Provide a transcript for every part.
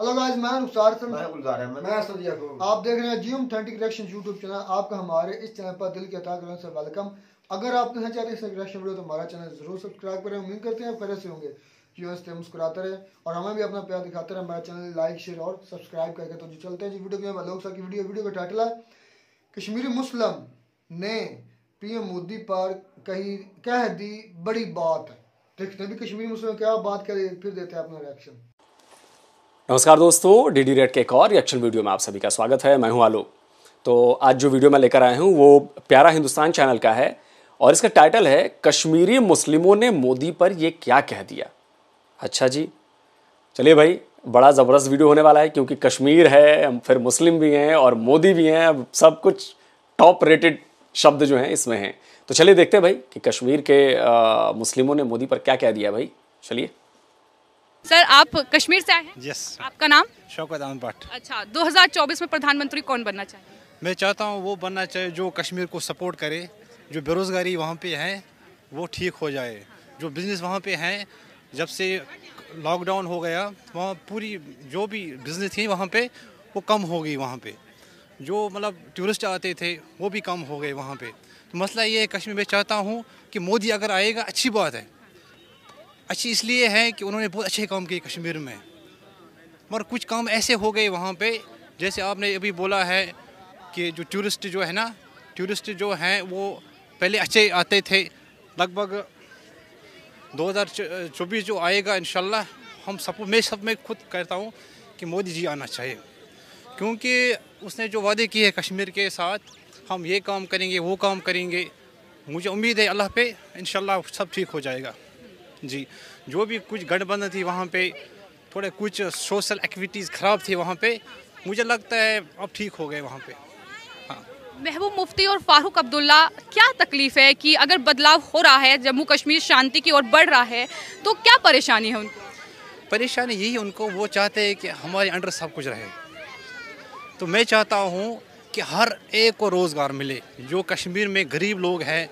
Hello guys, मैं रुखसार हसन, मैं गुलजार अहमद, मैं असद याकूब। आप देख रहे हैं जी ऑथेंटिक रिएक्शन यूट्यूब चैनल। आपका हमारे इस चैनल पर दिल के अता करने से वेलकम। अगर आप नहीं चाहते इस रिएक्शन वीडियो तो हमारा चैनल जरूर सब्सक्राइब करें। उम्मीद करते हैं खैर से होंगे व्यूअर्स, मुस्कुराते रहे और हमें भी अपना प्यार दिखाते रहे। हमारा चैनल लाइक शेयर और सब्सक्राइब करके तो जी चलते हैं जी वीडियो में। लोग की वीडियो का टाइटल है कश्मीरी मुस्लिम ने पीएम मोदी पर कह दी बड़ी बात। देखते हैं भी कश्मीरी मुस्लिम क्या बात करे, फिर देते हैं अपना रिएक्शन। नमस्कार दोस्तों, डीडी रेड के एक और रिएक्शन वीडियो में आप सभी का स्वागत है। मैं हूं आलोक। तो आज जो वीडियो मैं लेकर आया हूं वो प्यारा हिंदुस्तान चैनल का है और इसका टाइटल है कश्मीरी मुस्लिमों ने मोदी पर ये क्या कह दिया। अच्छा जी, चलिए भाई, बड़ा ज़बरदस्त वीडियो होने वाला है क्योंकि कश्मीर है, फिर मुस्लिम भी हैं और मोदी भी हैं। अब सब कुछ टॉप रेटेड शब्द जो हैं इसमें हैं। तो चलिए देखते हैं भाई कि कश्मीर के मुस्लिमों ने मोदी पर क्या कह दिया। भाई चलिए। सर, आप कश्मीर से आए हैं? यस। आपका नाम? शौकत अहमद भट्ट। अच्छा, 2024 में प्रधानमंत्री कौन बनना चाहिए? मैं चाहता हूँ वो बनना चाहिए जो कश्मीर को सपोर्ट करे। जो बेरोज़गारी वहाँ पे है वो ठीक हो जाए। जो बिज़नेस वहाँ पे हैं, जब से लॉकडाउन हो गया वहाँ पूरी जो भी बिज़नेस थी वहाँ पे वो कम हो गई। वहाँ पे जो मतलब टूरिस्ट आते थे वो भी कम हो गए वहाँ पे। तो मसला ये है कश्मीर में, चाहता हूँ कि मोदी अगर आएगा अच्छी बात है। अच्छी इसलिए है कि उन्होंने बहुत अच्छे काम किए कश्मीर में, मगर कुछ काम ऐसे हो गए वहाँ पे, जैसे आपने अभी बोला है कि जो टूरिस्ट जो है ना, टूरिस्ट जो हैं वो पहले अच्छे आते थे। लगभग 2024 जो आएगा इंशाल्लाह मैं खुद कहता हूँ कि मोदी जी आना चाहिए, क्योंकि उसने जो वादे किए हैं कश्मीर के साथ, हम ये काम करेंगे वो काम करेंगे। मुझे उम्मीद है अल्लाह पे इंशाल्लाह सब ठीक हो जाएगा जी। जो भी कुछ गठबंधन थी वहाँ पे, थोड़े कुछ सोशल एक्टिविटीज़ ख़राब थी वहाँ पे, मुझे लगता है अब ठीक हो गए वहाँ पे। हाँ। महबूब मुफ्ती और फारूक अब्दुल्ला, क्या तकलीफ़ है कि अगर बदलाव हो रहा है, जम्मू कश्मीर शांति की ओर बढ़ रहा है, तो क्या परेशानी है उनको? परेशानी यही उनको, वो चाहते हैं कि हमारे अंडर सब कुछ रहे। तो मैं चाहता हूँ कि हर एक को रोज़गार मिले। जो कश्मीर में गरीब लोग हैं,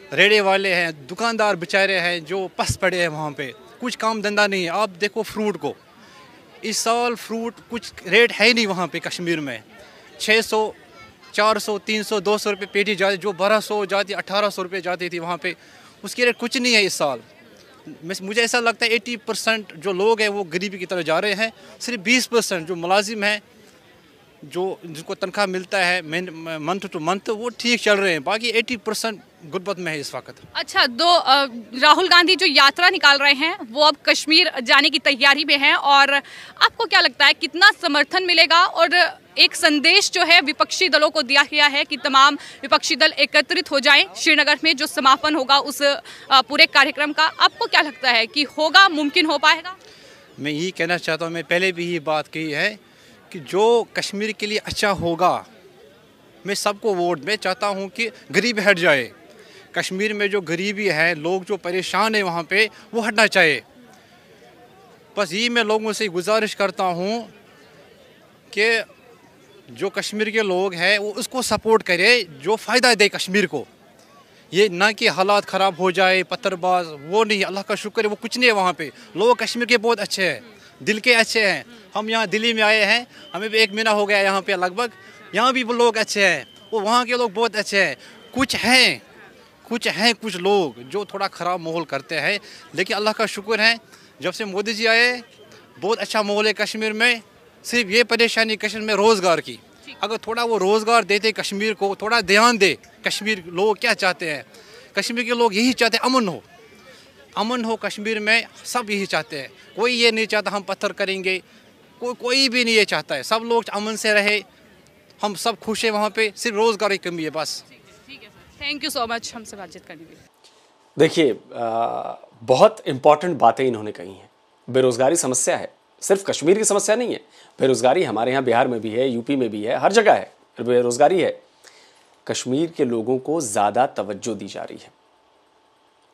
रेड़े वाले हैं, दुकानदार बेचारे हैं जो पस पड़े हैं वहाँ पे, कुछ काम धंधा नहीं है। आप देखो फ्रूट को, इस साल फ्रूट कुछ रेट है ही नहीं वहाँ पे कश्मीर में। 600, 400, 300, 200 रुपये पेटी जाती, जो 1200 जाती, 1800 रुपये जाती थी वहाँ पे, उसकी रेट कुछ नहीं है इस साल। मुझे ऐसा लगता है 80% जो लोग हैं वो गरीबी की तरफ जा रहे हैं। सिर्फ 20% जो मुलाजिम हैं, जो जिनको तनख्वाह मिलता है मंथ टू मंथ, वो ठीक चल रहे हैं। बाकी 80% गुर्बत में है इस वक्त। अच्छा, राहुल गांधी जो यात्रा निकाल रहे हैं वो अब कश्मीर जाने की तैयारी में हैं, और आपको क्या लगता है कितना समर्थन मिलेगा? और एक संदेश जो है विपक्षी दलों को दिया गया है कि तमाम विपक्षी दल एकत्रित हो जाएं श्रीनगर में जो समापन होगा उस पूरे कार्यक्रम का। आपको क्या लगता है कि होगा, मुमकिन हो पाएगा? मैं यही कहना चाहता हूँ, मैं पहले भी ये बात कही है कि जो कश्मीर के लिए अच्छा होगा, मैं सबको वोट, मैं चाहता हूँ कि गरीबी हट जाए। कश्मीर में जो गरीबी है, लोग जो परेशान हैं वहाँ पे, वो हटना चाहिए। बस यही मैं लोगों से गुजारिश करता हूँ कि जो कश्मीर के लोग हैं वो उसको सपोर्ट करे, जो फ़ायदा दे कश्मीर को। ये ना कि हालात ख़राब हो जाए, पत्थरबाज, वो नहीं। अल्लाह का शुक्र है वो कुछ नहीं है वहाँ पे। लोग कश्मीर के बहुत अच्छे हैं, दिल के अच्छे हैं। हम यहाँ दिल्ली में आए हैं, हमें भी 1 महीना हो गया यहाँ पे लगभग। यहाँ भी वो लोग अच्छे हैं, वो वहाँ के लोग बहुत अच्छे हैं। कुछ लोग जो थोड़ा ख़राब माहौल करते हैं, लेकिन अल्लाह का शुक्र है जब से मोदी जी आए बहुत अच्छा माहौल है कश्मीर में। सिर्फ ये परेशानी कश्मीर में रोज़गार की, अगर थोड़ा वो रोज़गार देते कश्मीर को, थोड़ा ध्यान दे। कश्मीर लोग क्या चाहते हैं? कश्मीर के लोग यही चाहते हैं अमन हो कश्मीर में, सब यही चाहते हैं। कोई ये नहीं चाहता हम पत्थर करेंगे, कोई भी नहीं ये चाहता है। सब लोग अमन से रहे, हम सब खुश हैं वहाँ पे। सिर्फ रोज़गार की कमी है बस। ठीक है sir, thank you so much हमसे बातचीत करने के लिए। देखिए, बहुत इंपॉर्टेंट बातें इन्होंने कही हैं। बेरोज़गारी समस्या है, सिर्फ कश्मीर की समस्या नहीं है। बेरोज़गारी हमारे यहाँ बिहार में भी है, यूपी में भी है, हर जगह है बेरोज़गारी है। कश्मीर के लोगों को ज़्यादा तवज्जो दी जा रही है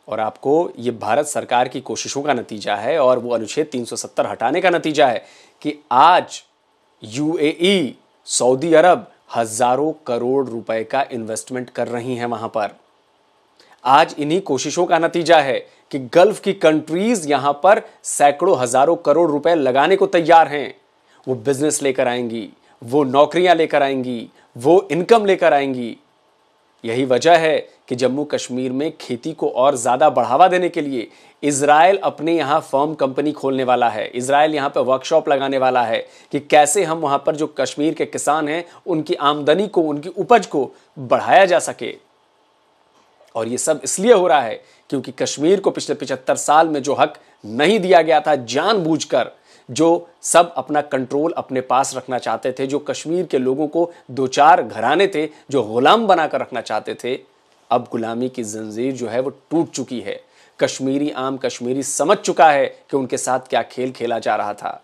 और आपको ये भारत सरकार की कोशिशों का नतीजा है और वो अनुच्छेद 370 हटाने का नतीजा है कि आज यूएई, सऊदी अरब हज़ारों करोड़ रुपए का इन्वेस्टमेंट कर रही हैं वहाँ पर। आज इन्हीं कोशिशों का नतीजा है कि गल्फ की कंट्रीज यहां पर सैकड़ों हजारों करोड़ रुपए लगाने को तैयार हैं। वो बिजनेस लेकर आएंगी, वो नौकरियां लेकर आएंगी, वो इनकम लेकर आएंगी। यही वजह है कि जम्मू कश्मीर में खेती को और ज़्यादा बढ़ावा देने के लिए इजराइल अपने यहाँ फर्म कंपनी खोलने वाला है। इजराइल यहाँ पर वर्कशॉप लगाने वाला है कि कैसे हम वहाँ पर जो कश्मीर के किसान हैं उनकी आमदनी को, उनकी उपज को बढ़ाया जा सके। और ये सब इसलिए हो रहा है क्योंकि कश्मीर को पिछले 75 साल में जो हक नहीं दिया गया था, जानबूझकर जो सब अपना कंट्रोल अपने पास रखना चाहते थे, जो कश्मीर के लोगों को दो चार घराने थे जो गुलाम बनाकर रखना चाहते थे, अब गुलामी की जंजीर जो है वो टूट चुकी है। कश्मीरी आम कश्मीरी समझ चुका है कि उनके साथ क्या खेल खेला जा रहा था।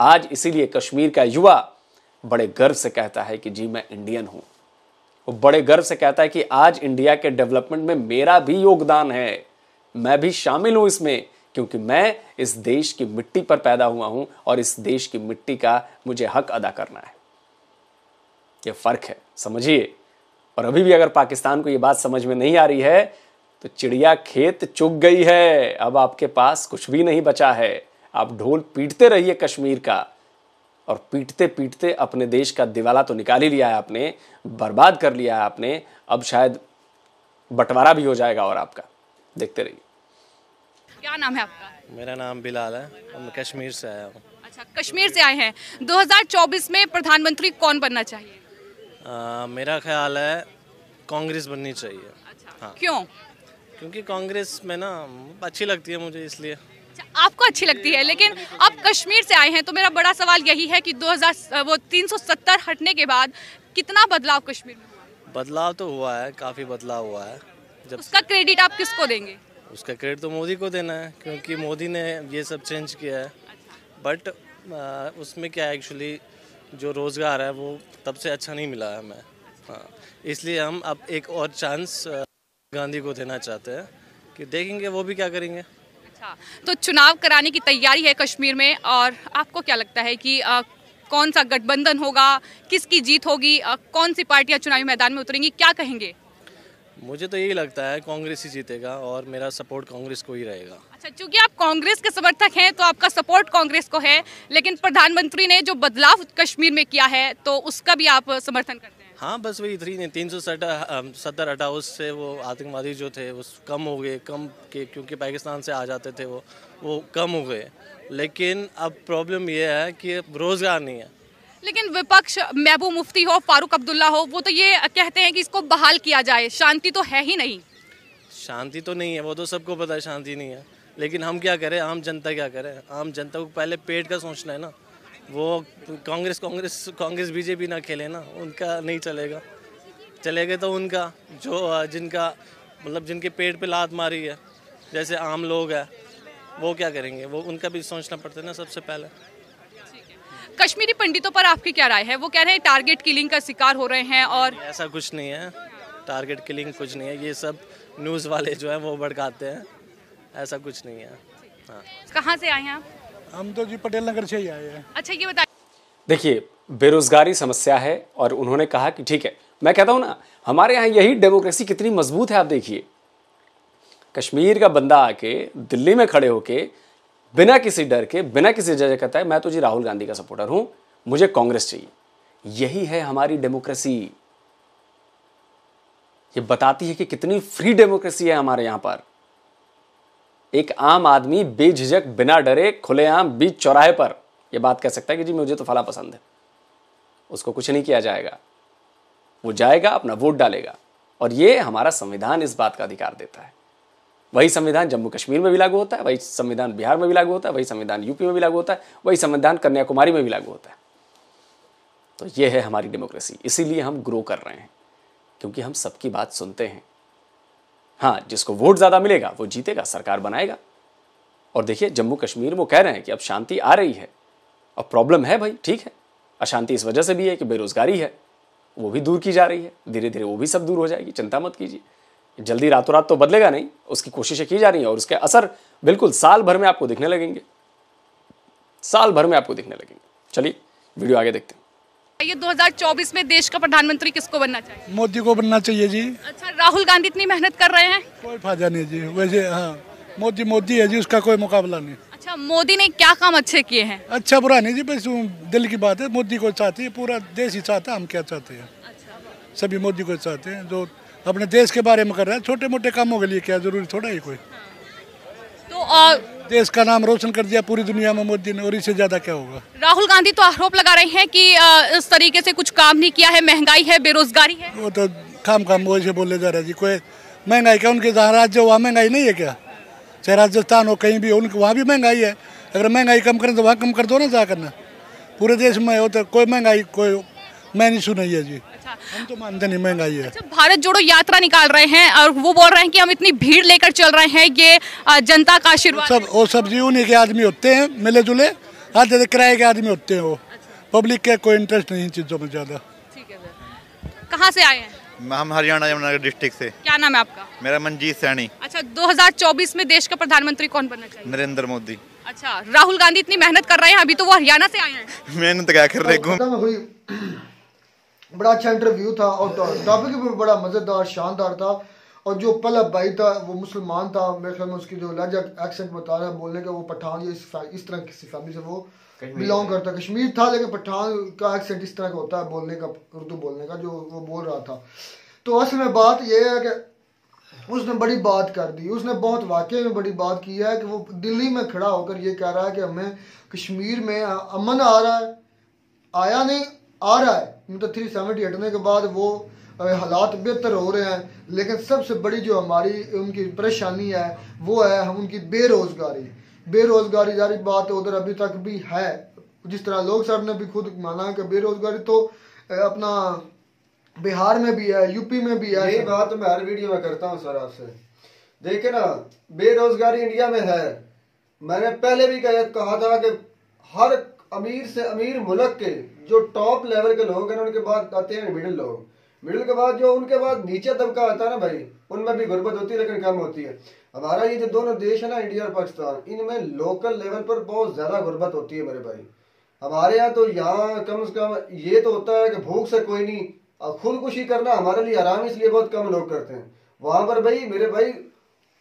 आज इसीलिए कश्मीर का युवा बड़े गर्व से कहता है कि जी मैं इंडियन हूं। वो बड़े गर्व से कहता है कि आज इंडिया के डेवलपमेंट में मेरा भी योगदान है, मैं भी शामिल हूं इसमें, क्योंकि मैं इस देश की मिट्टी पर पैदा हुआ हूं और इस देश की मिट्टी का मुझे हक अदा करना है। ये फर्क है, समझिए। और अभी भी अगर पाकिस्तान को ये बात समझ में नहीं आ रही है तो चिड़िया खेत चुग गई है, अब आपके पास कुछ भी नहीं बचा है। आप ढोल पीटते रहिए कश्मीर का, और पीटते पीटते अपने देश का दिवाला तो निकाल ही लिया है आपने, बर्बाद कर लिया है आपने। अब शायद बंटवारा भी हो जाएगा और आपका, देखते रहिए। क्या नाम है आपका? मेरा नाम बिलाल है और मैं कश्मीर से आया हूँ। अच्छा, कश्मीर से आए हैं। 2024 में प्रधानमंत्री कौन बनना चाहिए? मेरा ख्याल है कांग्रेस बननी चाहिए। अच्छा, हाँ। क्यों? क्योंकि कांग्रेस में ना अच्छी लगती है मुझे, इसलिए। अच्छा, आपको अच्छी लगती है, लेकिन आप कश्मीर से आए हैं तो मेरा बड़ा सवाल यही है कि 370 हटने के बाद कितना बदलाव कश्मीर में हुआ? बदलाव तो हुआ है, काफ़ी बदलाव हुआ है। जब उसका क्रेडिट आप किसको देंगे? उसका क्रेडिट तो मोदी को देना है, क्योंकि मोदी ने ये सब चेंज किया है। बट उसमें क्या है, एक्चुअली जो रोज़गार है वो तब से अच्छा नहीं मिला है हमें। हाँ, इसलिए हम अब एक और चांस गांधी को देना चाहते हैं कि देखेंगे वो भी क्या करेंगे। अच्छा, तो चुनाव कराने की तैयारी है कश्मीर में, और आपको क्या लगता है कि कौन सा गठबंधन होगा, किसकी जीत होगी, कौन सी पार्टियां चुनावी मैदान में उतरेंगी, क्या कहेंगे? मुझे तो यही लगता है कांग्रेस ही जीतेगा और मेरा सपोर्ट कांग्रेस को ही रहेगा। अच्छा, चूंकि आप कांग्रेस के समर्थक हैं तो आपका सपोर्ट कांग्रेस को है, लेकिन प्रधानमंत्री ने जो बदलाव कश्मीर में किया है तो उसका भी आप समर्थन करते हैं? हाँ, बस वही 370 हटा, उससे वो आतंकवादी जो थे वो कम हो गए, क्योंकि पाकिस्तान से आ जाते थे वो कम हो गए। लेकिन अब प्रॉब्लम ये है कि रोज़गार नहीं है। लेकिन विपक्ष, महबूब मुफ्ती हो, फारूक अब्दुल्ला हो, वो तो ये कहते हैं कि इसको बहाल किया जाए। शांति तो है ही नहीं। शांति तो नहीं है, वो तो सबको पता है शांति नहीं है, लेकिन हम क्या करें, आम जनता क्या करे? आम जनता को पहले पेट का सोचना है ना। वो कांग्रेस बीजेपी ना खेले ना, उनका नहीं चलेगा। चलेगा तो उनका जिनका मतलब जिनके पेट पे लात मारी है, जैसे आम लोग हैं, वो क्या करेंगे? वो उनका भी सोचना पड़ता है ना सबसे पहले। कश्मीरी पंडितों पर आपकी क्या राय है? वो कह रहे हैं टारगेट किलिंग का शिकार हो रहे हैं। और ऐसा कुछ नहीं है, टारगेट किलिंग कुछ नहीं है, ये सब न्यूज़ वाले जो है वो भड़काते हैं, ऐसा कुछ नहीं है। हाँ। कहाँ से आए हैं आप? हम तो जी पटेल नगर से ही आए हैं। अच्छा, ये बताइए। देखिए, बेरोजगारी समस्या है और उन्होंने कहा कि ठीक है, मैं कहता हूं ना, हमारे यहाँ यही डेमोक्रेसी कितनी मजबूत है। आप देखिए, कश्मीर का बंदा आके दिल्ली में खड़े होके बिना किसी डर के, बिना किसी जगह कहता है मैं तो जी राहुल गांधी का सपोर्टर हूं, मुझे कांग्रेस चाहिए। यही है हमारी डेमोक्रेसी। ये बताती है कि कितनी फ्री डेमोक्रेसी है हमारे यहां पर। एक आम आदमी बेझिझक, बिना डरे, खुलेआम बीच चौराहे पर यह बात कह सकता है कि जी मुझे तो फला पसंद है। उसको कुछ नहीं किया जाएगा, वो जाएगा अपना वोट डालेगा। और ये हमारा संविधान इस बात का अधिकार देता है। वही संविधान जम्मू कश्मीर में भी लागू होता है, वही संविधान बिहार में भी लागू होता है, वही संविधान यूपी में भी लागू होता है, वही संविधान कन्याकुमारी में भी लागू होता है। तो ये है हमारी डेमोक्रेसी। इसीलिए हम ग्रो कर रहे हैं, क्योंकि हम सबकी बात सुनते हैं। हाँ, जिसको वोट ज़्यादा मिलेगा वो जीतेगा, सरकार बनाएगा। और देखिए, जम्मू कश्मीर वो कह रहे हैं कि अब शांति आ रही है। अब प्रॉब्लम है भाई, ठीक है, अशांति इस वजह से भी है कि बेरोजगारी है, वो भी दूर की जा रही है। धीरे धीरे वो भी सब दूर हो जाएगी, चिंता मत कीजिए। जल्दी रातों रात तो बदलेगा नहीं, उसकी कोशिशें की जा रही हैं और उसके असर बिल्कुल साल भर में आपको दिखने लगेंगे, साल भर में आपको दिखने लगेंगे। चलिए वीडियो आगे देखते हैं। ये 2024 में देश का प्रधानमंत्री किसको बनना चाहिए? मोदी को बनना चाहिए जी। अच्छा, राहुल गांधी इतनी मेहनत कर रहे हैं। कोई फायदा नहीं जी, वैसे हाँ, मोदी है जी, उसका कोई मुकाबला नहीं। अच्छा, मोदी ने क्या काम अच्छे किए हैं? अच्छा बुरा नहीं जी, बस दिल की बात है। मोदी को चाहते हैं, पूरा देश ही चाहता है। हम क्या चाहते हैं? सभी मोदी को चाहते हैं, जो अपने देश के बारे में कर रहा है। छोटे मोटे कामों के लिए क्या जरूरी थोड़ा ही कोई। तो देश का नाम रोशन कर दिया पूरी दुनिया में मोदी ने, और इससे ज्यादा क्या होगा। राहुल गांधी तो आरोप लगा रहे हैं कि इस तरीके से कुछ काम नहीं किया है, महंगाई है, बेरोजगारी है। वो तो खाम वैसे बोले जा रहा है जी। कोई महंगाई क्या, उनके जहाँ राज्य वहाँ महंगाई नहीं है क्या? चाहे राजस्थान हो, कहीं भी हो, उनके वहाँ भी महंगाई है। अगर महंगाई कम करें तो वहाँ कम कर दो ना, जा करना। पूरे देश में हो तो कोई महंगाई कोई मैं नहीं सुनाई है जी। हम तो मानते नहीं महंगाई है। अच्छा, भारत जोड़ो यात्रा निकाल रहे हैं और वो बोल रहे हैं कि हम इतनी भीड़ लेकर चल रहे हैं, ये जनता का आशीर्वाद है। वो सब जी उन्हीं के आदमी होते हैं, मिले जुले आधे किराए के आदमी होते हैं। वो पब्लिक के कोई इंटरेस्ट नहीं इन चीज़ों में ज़्यादा। ठीक है सर, कहाँ से आए हैं? हम हरियाणा यमुनानगर डिस्ट्रिक्ट से। क्या नाम है आपका? मेरा मनजीत सैनी। अच्छा, 2024 में देश का प्रधानमंत्री कौन बनना चाहिए? नरेंद्र मोदी। अच्छा, राहुल गांधी इतनी मेहनत कर रहे हैं, अभी तो वो हरियाणा से आए हैं। मेहनत क्या कर रहे? बड़ा अच्छा इंटरव्यू था और टॉपिक भी बड़ा मजेदार शानदार था। और जो पलब भाई था वो मुसलमान था, मेरे ख्याल में उसकी जो लहजा एक्सेंट बता रहा है बोलने का, वो पठान या इस तरह किसी फैमिली से वो बिलोंग करता है। कश्मीर था लेकिन पठान का एक्सेंट इस तरह का होता है बोलने का, उर्दू बोलने का, जो वो बोल रहा था। तो असल में बात यह है कि उसने बड़ी बात कर दी। उसने बहुत वाकई में बड़ी बात की है कि वो दिल्ली में खड़ा होकर ये कह रहा है कि हमें कश्मीर में अमन आ रहा है, आया नहीं आ रहा है। मतलब 370 हटने के बाद वो हालात बेहतर हो रहे हैं, लेकिन सबसे बड़ी जो हमारी उनकी परेशानी है वो है हम उनकी बेरोजगारी जारी बात है, उधर अभी तक भी है। जिस तरह लोग साहब ने भी खुद माना कि बेरोजगारी तो अपना बिहार में भी है, यूपी में भी है। यही बात मैं हर वीडियो में करता हूँ सर आपसे। देखिए ना, बेरोजगारी इंडिया में है। मैंने पहले भी कहा था कि हर अमीर से अमीर मुल्क के जो टॉप लेवल के लोग हैं उनके बाद आते हैं मिडिल लोग। मिडिल के बाद जो उनके बाद नीचे दबका आता है ना भाई, उनमें भी गुर्बत होती है लेकिन कम होती है। हमारा ये जो दोनों देश है ना, इंडिया और पाकिस्तान, इनमें लोकल लेवल पर बहुत ज्यादा गुर्बत होती है मेरे भाई। हमारे यहाँ तो यहाँ कम से कम ये तो होता है कि भूख से कोई नहीं, खुदकुशी करना हमारे लिए आराम, इसलिए बहुत कम लोग करते हैं। वहां पर भाई मेरे भाई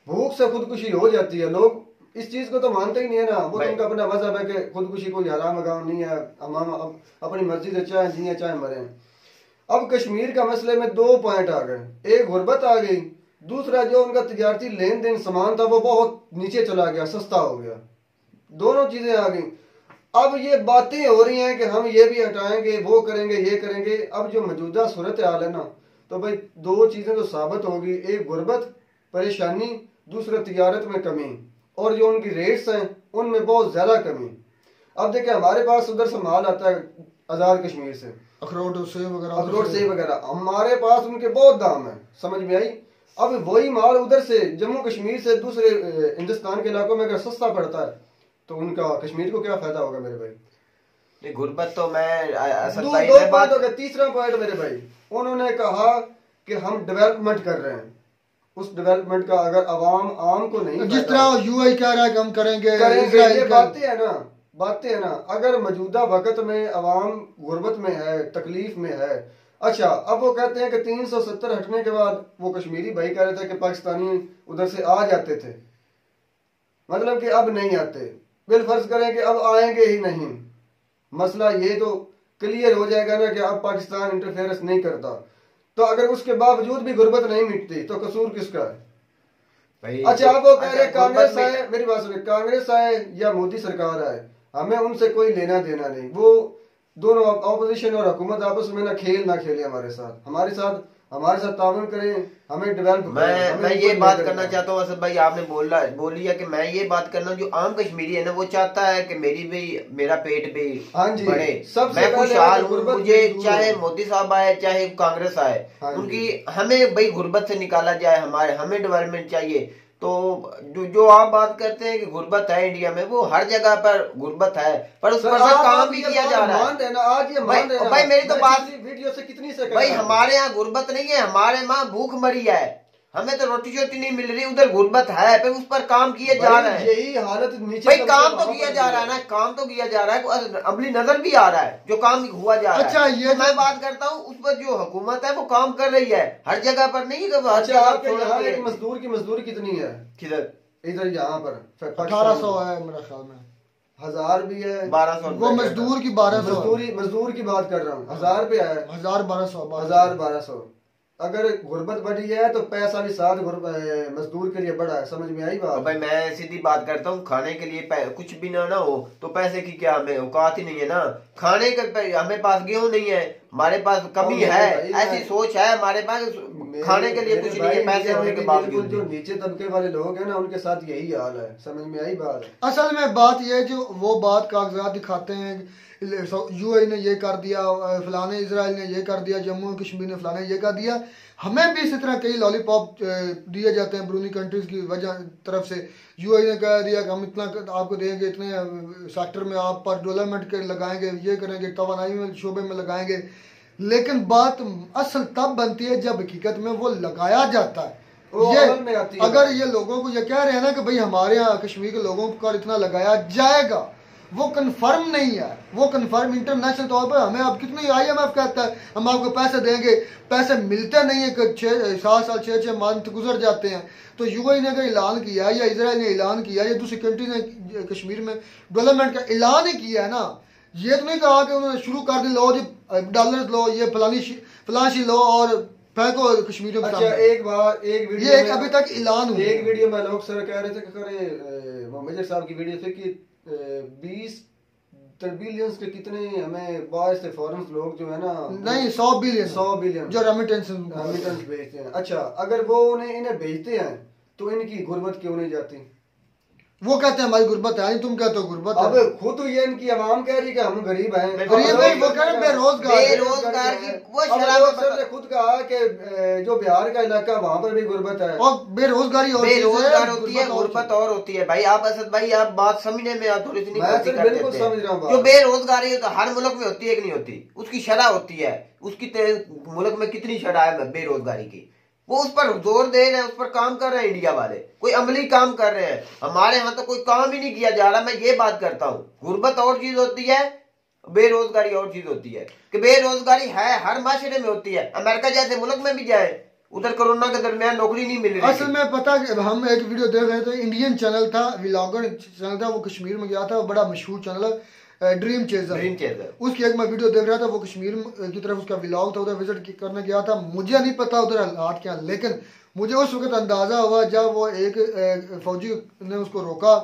भूख से खुदकुशी हो जाती है। लोग इस चीज को तो मानते ही नहीं है ना। वो तो उनका अपना मजहब है कि खुदकुशी कोई हराम हगाम नहीं है, हम अपनी मर्जी से चाहे जिए चाहे मरे। अब कश्मीर का मसले में 2 पॉइंट आ गए, एक गुर्बत आ गई, दूसरा जो उनका तजारती लेन देन सामान था वो बहुत नीचे चला गया, सस्ता हो गया। दोनों चीजें आ गई। अब ये बातें हो रही हैं कि हम ये भी हटाएंगे, वो करेंगे, ये करेंगे। अब जो मौजूदा सूरत हाल है ना, तो भाई 2 चीजें तो साबित होगी, एक गुर्बत परेशानी, दूसरा तिजारत में कमी, और जो उनकी रेट्स हैं उनमें बहुत ज्यादा कमी। अब देखिए हमारे पास उधर से माल आता है आजाद कश्मीर से, अखरोट सेब वगैरह, हमारे पास उनके बहुत दाम है, समझ में आई। अब वही माल उधर से जम्मू कश्मीर से दूसरे हिंदुस्तान के इलाकों में अगर सस्ता पड़ता है तो उनका कश्मीर को क्या फायदा होगा मेरे भाई। गुर्बत तो मैं दो पॉइंट हो गया। तीसरा पॉइंट मेरे भाई, उन्होंने कहा कि हम डेवलपमेंट कर रहे हैं, उस डेवलपमेंट का अगर आवाम आम को नहीं, जिस तरह यूआई कह रहा है कि हम करेंगे, ये बातें है ना। अगर मौजूदा वक्त में आवाम गुर्बत में है, तकलीफ में है, अच्छा अब वो कहते हैं कि 370 हटने के बाद वो कश्मीरी भाई कह रहे थे कि पाकिस्तानी उधर से आ जाते थे, मतलब कि अब नहीं आते। बिलफर्ज करें कि अब आएंगे ही नहीं, मसला ये तो क्लियर हो जाएगा ना कि अब पाकिस्तान इंटरफेरेंस नहीं करता। तो अगर उसके बावजूद भी गुर्बत नहीं मिटती तो कसूर किसका है? अच्छा आप वो कह रहे कांग्रेस आए, मेरी बात सुनिए, कांग्रेस आए या मोदी सरकार आए, हमें उनसे कोई लेना देना नहीं। वो दोनों ऑपोजिशन और हुकूमत आपस में ना खेले हमारे साथ ताउन करें, हमें डेवलप। मैं ये बात करना चाहता हूँ असद भाई, आपने बोली है कि मैं ये बात करना, जो आम कश्मीरी है ना वो चाहता है कि मेरा पेट भी बढ़े, मैं खुशहाल हूँ। मुझे चाहे मोदी साहब आए चाहे कांग्रेस आए, उनकी हमें भाई गुर्बत से निकाला जाए, हमें डेवलपमेंट चाहिए। तो जो आप बात करते हैं कि गुर्बत है इंडिया में, वो हर जगह पर गुर्बत है, पर उस पर काम भी किया जा रहा है। भाई मेरी तो बात वीडियो से कितनी से भाई, हमारे यहाँ गुर्बत नहीं है, हमारे यहाँ भूख मरी है, हमें तो रोटी शोटी नहीं मिल रही, उधर गुर्बत है, पर उस पर काम किए जा रहा है। यही हालत नीचे भाई काम तो किया जा रहा है ना, काम तो किया जा रहा है, अमली नजर भी आ रहा है जो काम हुआ जा रहा है। अच्छा ये तो मैं बात करता हूँ उस पर जो हुकूमत है वो काम कर रही है, हर जगह पर नहीं। अच्छा आपके यहाँ एक मजदूर की मजदूरी कितनी है? किधर? इधर यहाँ पर 1800 है मेरा ख्याल में, 1000 भी है, 1200 वो मजदूर की 1200 मजदूर की बात कर रहा हूँ। 1000 पे है, 1200। अगर गुर्बत बढ़ी है तो पैसा भी साथ मजदूर के लिए बढ़ा है। समझ में आई बात? भाई मैं सीधी बात करता हूँ, खाने के लिए कुछ भी ना हो तो पैसे की क्या हमें औकात ही नहीं है ना। खाने का हमें पास गेहूं नहीं है, हमारे पास कमी है, ऐसी सोच है हमारे पास, खाने के लिए कुछ नहीं है, पैसे होने के बावजूद। जो नीचे तबके वाले लोग हैं ना, उनके साथ यही हाल है। समझ में आई बात? असल में बात यह है, जो वो बात कागजात दिखाते हैं, यूएई ने ये कर दिया, फलाने इजराइल ने ये कर दिया, जम्मू कश्मीर ने फलाने ये कर दिया। हमें भी इसी तरह कई लॉलीपॉप दिए जाते हैं ब्रूनी कंट्रीज की वजह तरफ से। यूएई ने कह दिया कि हम इतना आपको देंगे, इतने सेक्टर में आप पर डेवलपमेंट के लगाएंगे, ये करेंगे, तवानाई में शोबे में लगाएंगे। लेकिन बात असल तब बनती है जब हकीकत में वो लगाया जाता है। ये अगर ये लोगों को ये कह रहे हैं ना कि भाई हमारे यहाँ कश्मीर के लोगों पर इतना लगाया जाएगा, वो कंफर्म नहीं है। वो कंफर्म इंटरनेशनल तौर पर हमें अब कितनी IMF कहता है हम आपको पैसे देंगे, पैसे मिलते नहीं है कि 7 साल 6 मंथ गुजर जाते हैं। तो यूएई ने अगर ऐलान किया या इजराइल ने ऐलान किया या दूसरी कंट्री ने कश्मीर में डेवलपमेंट का ऐलान ही किया है ना, ये तो नहीं कहा कि उन्होंने शुरू कर दी, लो जी डॉलर लो, ये फलानी लो और फेंको कश्मीर में। अच्छा, एक वीडियो ये अभी तक ऐलान हुआ। एक वीडियो में लोग सर कह रहे थे कि मेजर साहब की वीडियो थी कि 20 बिलियन के कितने हमें बाहर से फॉरेन लोग जो है ना, नहीं 100 बिलियन जो रेमिटेंस भेजते हैं। अच्छा, अगर वो इन्हें भेजते हैं तो इनकी गुर्बत क्यों नहीं जाती? वो कहते हैं हमारी गुर्बत है, तुम कहते हो गुर्बत है। अब खुद ये इनकी आवाम कह रही है कि हम गरीब हैं, गरीब है, वो कह रहे हैं बेरोजगार की वो सर ने खुद कहा कि जो बिहार का इलाका वहाँ पर भी गुर्बत है और बेरोजगारी होती है, गुर्बत और होती है। भाई आप असद भाई आप बात समझने में आप थोड़ी सी बिल्कुल समझ रहा हूँ। जो बेरोजगारी तो हर मुल्क में होती है कि नहीं होती, उसकी शरह होती है, उसकी मुल्क में कितनी शरह है बेरोजगारी की, वो उस पर जोर दे रहे हैं, उस पर काम कर रहे हैं इंडिया वाले, कोई अमली काम कर रहे हैं। हमारे यहाँ तो कोई काम ही नहीं किया जा रहा। मैं ये बात करता हूँ, गुर्बत और चीज होती है, बेरोजगारी और चीज होती है। कि बेरोजगारी है हर माशरे में होती है, अमेरिका जैसे मुल्क में भी जाए, उधर कोरोना के दरमियान नौकरी नहीं मिल रही। असल में पता, हम एक वीडियो देख रहे थे, इंडियन चैनल था, व्लॉगर चैनल था, वो कश्मीर में गया था, बड़ा मशहूर चैनल है ड्रीम चेजर। उसकी एक मैं वीडियो देख रहा था, वो कश्मीर की तरफ उसका व्लॉग था, उधर विजिट करने गया था। मुझे नहीं पता उधर हालात क्या, लेकिन मुझे उस वक्त अंदाजा हुआ जब वो एक फौजी ने उसको रोका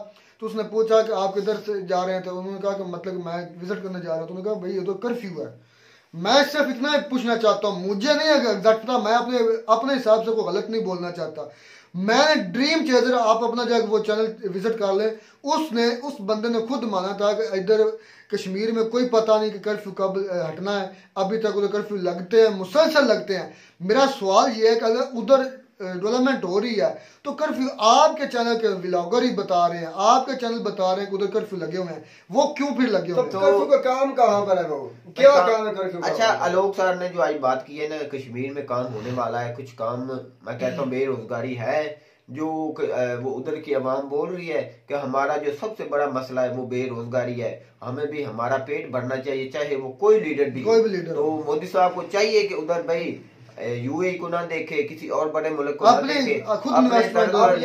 तो उसने पूछा कि आप किधर से जा रहे हैं, तो उन्होंने कहा कि मतलब मैं विजिट करने जा रहा हूँ। तो उन्होंने कहा भाई ये तो कर्फ्यू है। मैं सिर्फ इतना पूछना चाहता हूँ, मुझे नहीं एग्जैक्ट था, मैं अपने हिसाब से कोई गलत नहीं बोलना चाहता। मैंने ड्रीम चेजर, आप अपना जाकर वो चैनल विजिट कर ले, उस बंदे ने खुद माना था कि इधर कश्मीर में कोई पता नहीं कि कर्फ्यू कब हटना है, अभी तक उधर कर्फ्यू लगते हैं, मुसलसल लगते हैं। मेरा सवाल ये है कि अगर उधर डेवलपमेंट हो रही है तो कर्फ्यू आपके चैनल के व्लॉगर ही बता रहे हैं, आपके चैनल बता रहे हैं कि उधर कर्फ्यू लगे हुए हैं, वो क्यों फिर लगे हुए हैं? तो कर्फ्यू का काम कहाँ पर है, वो क्या काम है कर्फ्यू? अच्छा, आलोक सर ने जो आज बात की है ना, कश्मीर में काम होने वाला है, कुछ काम मैं कहता हूँ बेरोजगारी है, जो वो उधर की आवाम बोल रही है कि हमारा जो सबसे बड़ा मसला है वो बेरोजगारी है, हमें भी हमारा पेट भरना चाहिए, चाहे वो कोई लीडर भी। तो मोदी साहब को चाहिए कि उधर भाई यूएई को ना देखे, किसी और बड़े मुल्क को ना देखे,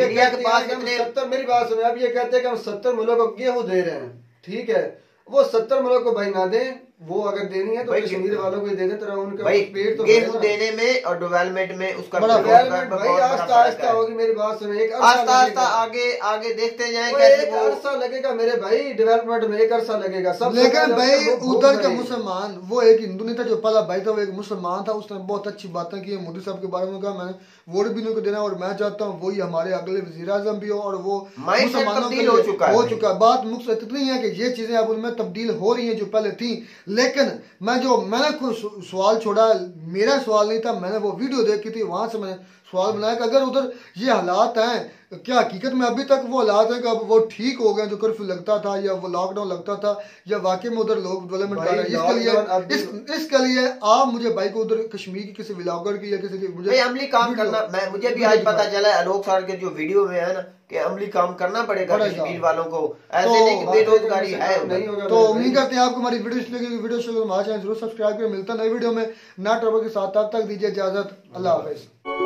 इंडिया के पास इतने 70, मेरी बात सुनिए, आप ये कहते हैं कि हम 70 मुल्कों को गेहूं दे रहे हैं, ठीक है, वो 70 मुल्कों को भाई ना दें, वो अगर देनी है तो कश्मीर वालों को दे दे, तरह उनका पेट तो गेहूं देने में और डेवलपमेंट में उसका आस्ता आस्ता होगी। मेरी बात सुनिए, आस्ता आस्ता आगे देखते जाए, एक अरसा लगेगा मेरे भाई, डेवलपमेंट में एक अरसा लगेगा सब। लेकिन भाई उधर के मुसलमान, वो एक हिंदू नहीं था जो पहला भाई था, वो एक मुसलमान था, उसने बहुत अच्छी बातें की मोदी साहब के बारे में, कहा मैंने वोट भी नहीं देना और मैं चाहता हूँ वही हमारे अगले वजीर आजम भी हो, और वो मुसलमानों के हो चुका है। बात मुख्य इतनी है कि ये चीजें अब उनमें तब्दील हो रही है जो पहले थी। लेकिन मैंने कोई सवाल छोड़ा, मेरा सवाल नहीं था, मैंने वो वीडियो देखी थी, वहां से मैंने सवाल बनाया कि अगर उधर ये हालात हैं, क्या हकीकत में अभी तक वो हालात हैं कि अब वो ठीक हो गए जो कर्फ्यू लगता था या वो लॉकडाउन लगता था, या वाकई में उधर लोग डेवलपमेंट कर रहे हैं? इसके लिए आप मुझे भाई को उधर कश्मीर की किसी व्लॉगर की या किसी की मुझे अमली काम करना, मुझे भी आज पता चला आलोक सर के जो वीडियो में है ना कि अमली काम करना पड़ेगा कश्मीर वालों को, ऐसे नहीं कि बेरोजगारी है। तो उम्मीद करते हैं आपको हमारी वीडियो हमारे चैनल जरूर सब्सक्राइब करें। मिलता है नई वीडियो में नए टॉपिक के साथ, तब तक दीजिए इजाजत, अल्लाह हाफिज।